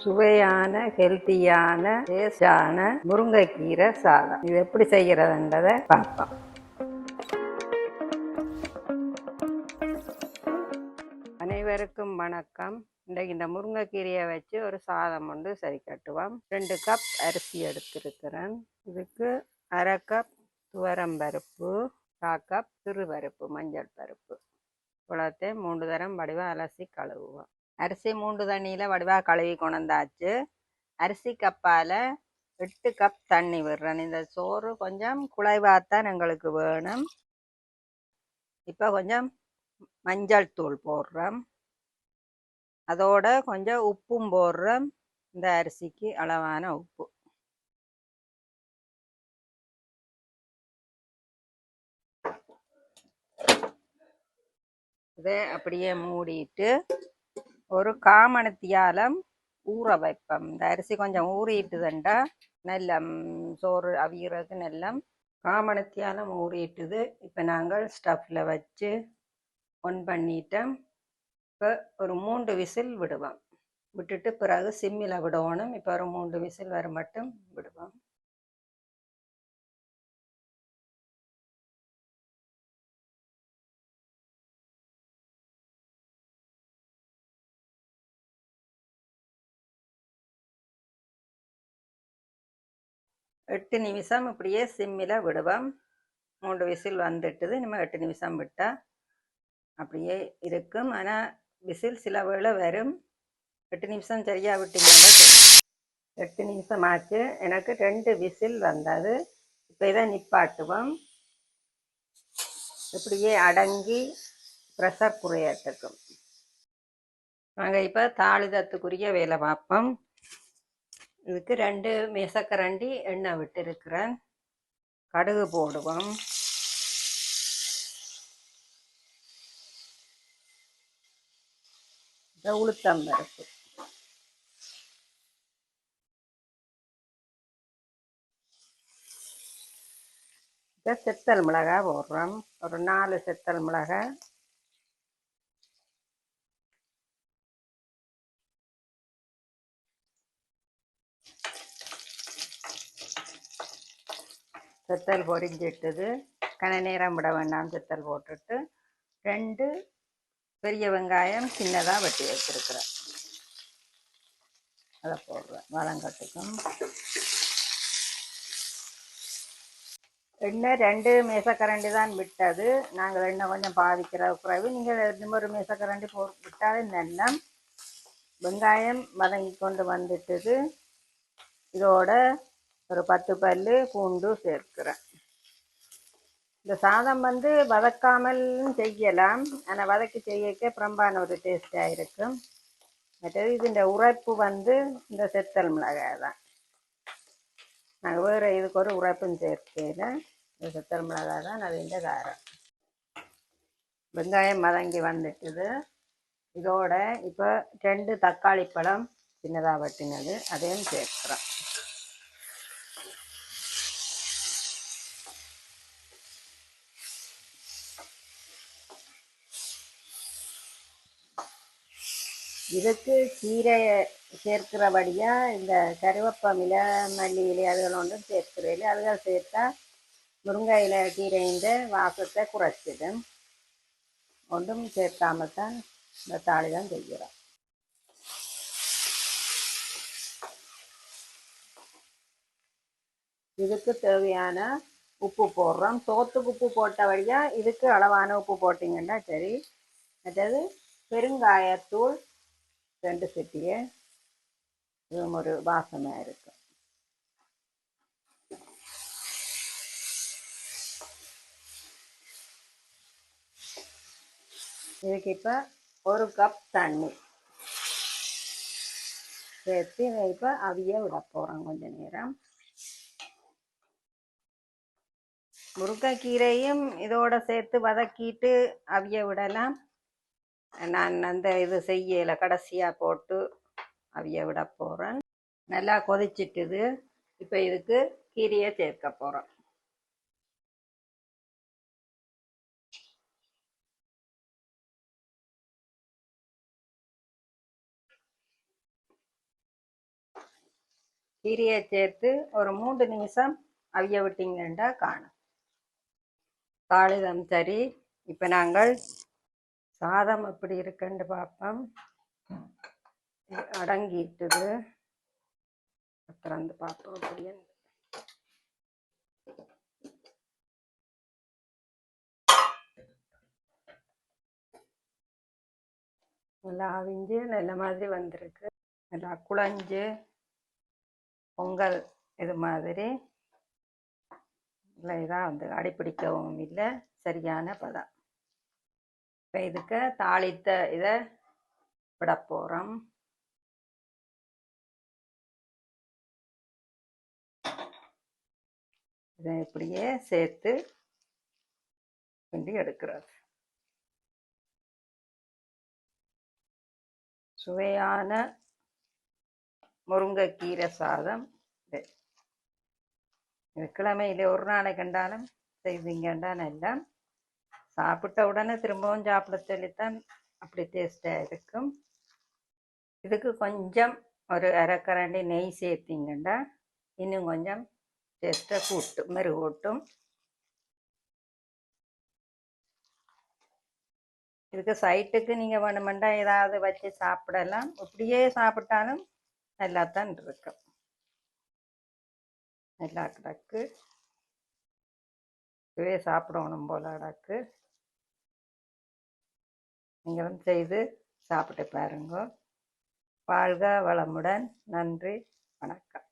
சுவையான ஹெல்த்தியான டேஸ்டான முருங்கைக்கீரை சாதம். இது எப்படி செய்கிறதுன்றதை பார்ப்போம். அனைவருக்கும் வணக்கம். இன்றைக்கு இந்த முருங்கைக்கீரையை வச்சு ஒரு சாதம் ஒன்று சரி கட்டுவோம். 2 கப் அரிசி எடுத்திருக்கிறேன். இதுக்கு 1/2 கப் துவரம்பருப்பு, 1/4 கப் சிறுபருப்பு, மஞ்சள் பருப்பு இவ்வளோத்தையும் 3 தரம் வடிவாக அலசி கழுவுவோம். அரிசி 3 தண்ணியில் வடிவாக கழுவி கொண்டாச்சு. அரிசி கப்பால் 8 கப் தண்ணி விடுறேன். இந்த சோறு கொஞ்சம் குழைவாத்தான் எங்களுக்கு வேணும். இப்போ கொஞ்சம் மஞ்சள் தூள் போடுறோம். அதோட கொஞ்சம் உப்பும் போடுறோம். இந்த அரிசிக்கு அளவான உப்பு. இதை அப்படியே மூடிட்டு ஒரு காமணத்தியாலம் ஊற வைப்போம். இந்த அரிசி கொஞ்சம் ஊறிட்டுதுண்டா நல்ல சோறு அவிகிறதுக்கு நல்ல காமணத்தியாலம் ஊறிட்டுது. இப்போ நாங்கள் ஸ்டவ்வில் வச்சு ஒன் பண்ணிட்டோம். இப்போ ஒரு 3 விசில் விடுவோம். விட்டுட்டு பிறகு சிம்மில் விடணும். இப்போ ஒரு 3 விசில் வர மட்டும் விடுவோம். எட்டு நிமிஷம் இப்படியே சிம்மில் விடுவோம். 3 விசில் வந்துட்டுது. இனிமேல் 8 நிமிஷம் விட்டால் அப்படியே இருக்கும். ஆனால் விசில் சில வேளை வரும். 8 நிமிஷம் சரியாக விட்டீங்கன்னா 8 நிமிஷம் ஆச்சு. எனக்கு 2 விசில் வந்தது. இப்போ இதை நிப்பாட்டுவோம். இப்படியே அடங்கி ப்ரெஷர் குறையட்டுக்கும். நாங்கள் இப்போ தாளிதத்துக்குரிய வேலை பார்ப்போம். இதுக்கு 2 மேசக்கரண்டி எண்ணெய் விட்டுருக்கிறேன். கடுகு போடுவோம். உளுத்தம்பருப்பு, செத்தல் மிளகாய் போடுறோம். ஒரு 4 செத்தல் மிளகாய். செத்தல் பொரிஞ்சிட்டுது. கன நேரம் விட வேண்டாம். செத்தல் போட்டுட்டு 2 பெரிய வெங்காயம் சின்னதாக வெட்டி வச்சிருக்கிறேன். அதை போடுறேன். வதங்கட்டுக்கும். எண்ணெய் 2 மேசக்கரண்டி தான் விட்டது. நாங்கள் எண்ணெய் கொஞ்சம் பாதிக்கிற குறைவு. நீங்கள் இன்னொரு மேசக்கரண்டி விட்டாலே நல்லா. வெங்காயம் வதங்கி கொண்டு வந்துட்டுது. இதோட ஒரு 10 பல்லு பூண்டு சேர்க்கிறேன். இந்த சாதம் வதக்காமல் செய்யலாம். ஆனால் வதக்கி செய்யக்க பிரம்பான ஒரு டேஸ்டாக இருக்கும். மற்றது இதுன்ற உரைப்பு இந்த செத்தல் மிளகாய் தான். நாங்கள் வேறு இதுக்கு ஒரு உரைப்பும் சேர்க்கையில் இந்த செத்தல் மிளகாய் தான் அது இந்த காரம். வெங்காயம் வதங்கி வந்துட்டுது. இதோட இப்போ 2 தக்காளி பழம் சின்னதாக வெட்டினது அதையும் சேர்க்கிறோம். இதுக்கு கீரை சேர்க்கிறபடியாக இந்த கருவேப்பமில மல்லி இலை அதுகள் ஒன்றும் சேர்க்கிறதில்லை. அதுகள் சேர்த்தா முருங்கை இலை கீரையின் வாசத்தை குறைச்சிடும். ஒன்றும் சேர்க்காமல் தான் இந்த தாளி தான் செய்கிறோம். இதுக்கு தேவையான உப்பு போடுறோம். சோத்துக்கு உப்பு போட்ட வழியாக இதுக்கு அளவான உப்பு போட்டிங்கன்னா சரி. மற்றது பெருங்காயத்தூள் 2 சிட்டிகை. இதுவும் ஒரு வாசமாக இருக்கும். இதுக்கு இப்போ 1 கப் தண்ணி சேர்த்து இதை இப்போ அவிய விட போகிறோம் கொஞ்ச நேரம். முருங்கைக்கீரையும் இதோட சேர்த்து வதக்கிட்டு அவிய விடலாம். நான் அந்த இது செய்யலை, கடைசியாக போட்டு அவிய விட போகிறேன். நல்லா கொதிச்சிட்டுது. இப்போ இதுக்கு கீரையை சேர்க்க போகிறோம். கீரையை சேர்த்து ஒரு 3 நிமிஷம் அவிய விட்டீங்கன்னா காணும். தாளிதம் சரி. இப்போ நாங்கள் சாதம் எப்படி இருக்குன்னு பார்ப்போம். அடங்கிட்டுது. திறந்து பார்ப்போம் அப்படின்னு. நல்லா அவிஞ்சு நல்ல மாதிரி வந்திருக்கு. நல்லா குழஞ்சு பொங்கல் இது மாதிரி இல்லை, இதான் வந்து அடிப்பிடிக்கவும் இல்லை, சரியான பதம். இப்போ இதுக்கு தாளித்த இதை விட போகிறோம். இதை இப்படியே சேர்த்து கிண்டி எடுக்கிறது. சுவையான முருங்கைக்கீரை சாதம். இது கிழமையிலே ஒரு நாளை கண்டாலும் செய்வீங்கண்டா நல்லா. சாப்பிட்ட உடனே திரும்பவும் சாப்பிட சொல்லித்தான் அப்படி டேஸ்டாக இருக்கும். இதுக்கு கொஞ்சம் ஒரு அரைக்கரண்டி நெய் சேர்த்திங்கண்டா இன்னும் கொஞ்சம் டேஸ்ட்டை கூட்டும், மெருகூட்டும். இதுக்கு சைட்டுக்கு நீங்கள் வேணுமெண்டா ஏதாவது வச்சு சாப்பிடலாம். இப்படியே சாப்பிட்டாலும் நல்லா தான் இருக்கும். நல்லா கிடக்கு. இதுவே சாப்பிடணும் போல கிடக்கு. நீங்களும் செய்து சாப்பிட்டு பாருங்க. வாழ்க வளமுடன். நன்றி, வணக்கம்.